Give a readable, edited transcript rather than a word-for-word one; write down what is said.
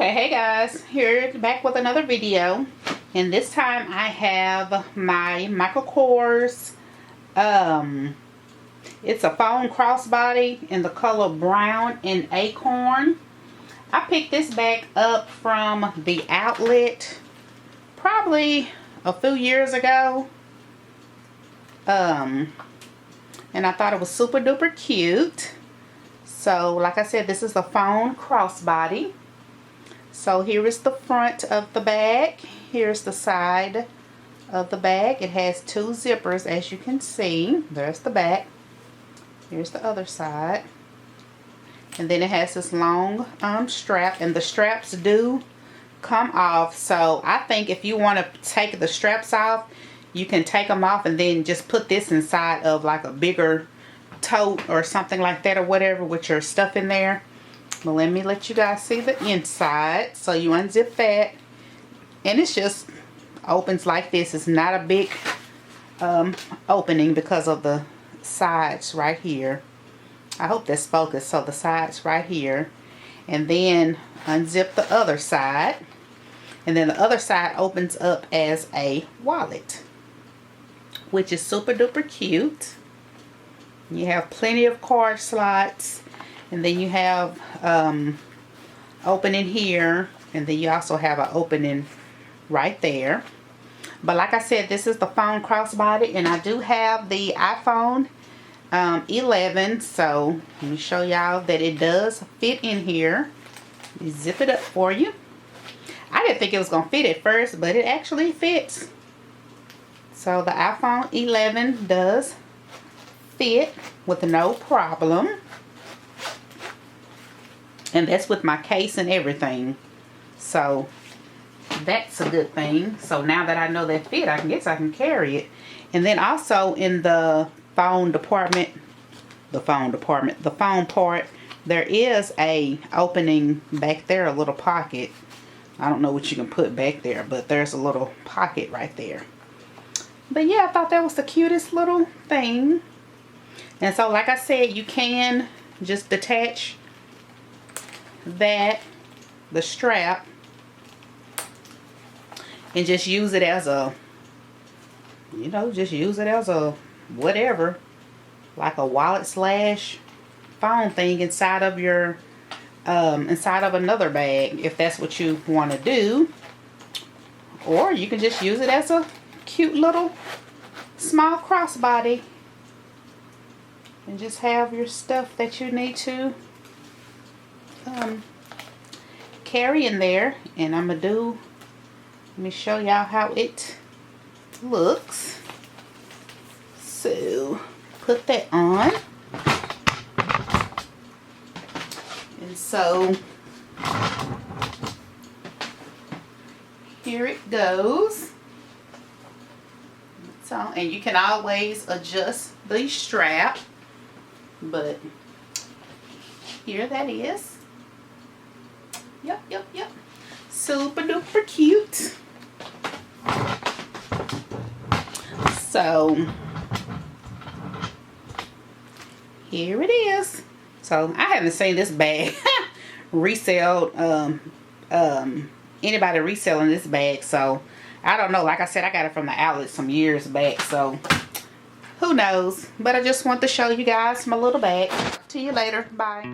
Okay, hey guys, here back with another video, and this time I have my Michael Kors. It's a phone crossbody in the color brown and acorn. I picked this bag up from the outlet probably a few years ago, and I thought it was super duper cute. So like I said, this is the phone crossbody. So here is the front of the bag. Here's the side of the bag. It has two zippers, as you can see. There's the back. Here's the other side. And then it has this long strap, and the straps do come off. So I think if you want to take the straps off, you can take them off and then just put this inside of like a bigger tote or something like that, or whatever, with your stuff in there. But let you guys see the inside. So you unzip that, and it's just opens like this. It's not a big opening because of the sides right here. I hope that's focused. So the sides right here, and then unzip the other side, and then the other side opens up as a wallet, which is super duper cute. You have plenty of card slots. And then you have opening here, and then you also have an opening right there. But like I said, this is the phone crossbody, and I do have the iPhone 11. So let me show y'all that it does fit in here. Let me zip it up for you. I didn't think it was gonna fit at first, but it actually fits. So the iPhone 11 does fit with no problem. And that's with my case and everything. So that's a good thing. So now that I know that fit, I guess I can carry it. And then also in the phone department, the phone part, there is a opening back there, a little pocket. I don't know what you can put back there, but there's a little pocket right there. But yeah, I thought that was the cutest little thing. And so like I said, you can just detach the strap, and just use it as a, just use it as a whatever, like a wallet slash phone thing inside of your inside of another bag, if that's what you want to do. Or you can just use it as a cute little small crossbody and just have your stuff that you need to carry in there. And I'm gonna let me show y'all how it looks. So put that on, and so here it goes. So, and you can always adjust the strap, but here that is. Yep. Super duper cute. So here it is. So I haven't seen this bag resell, anybody reselling this bag. So I don't know. Like I said, I got it from the outlet some years back. So who knows? But I just want to show you guys my little bag. See you later. Bye.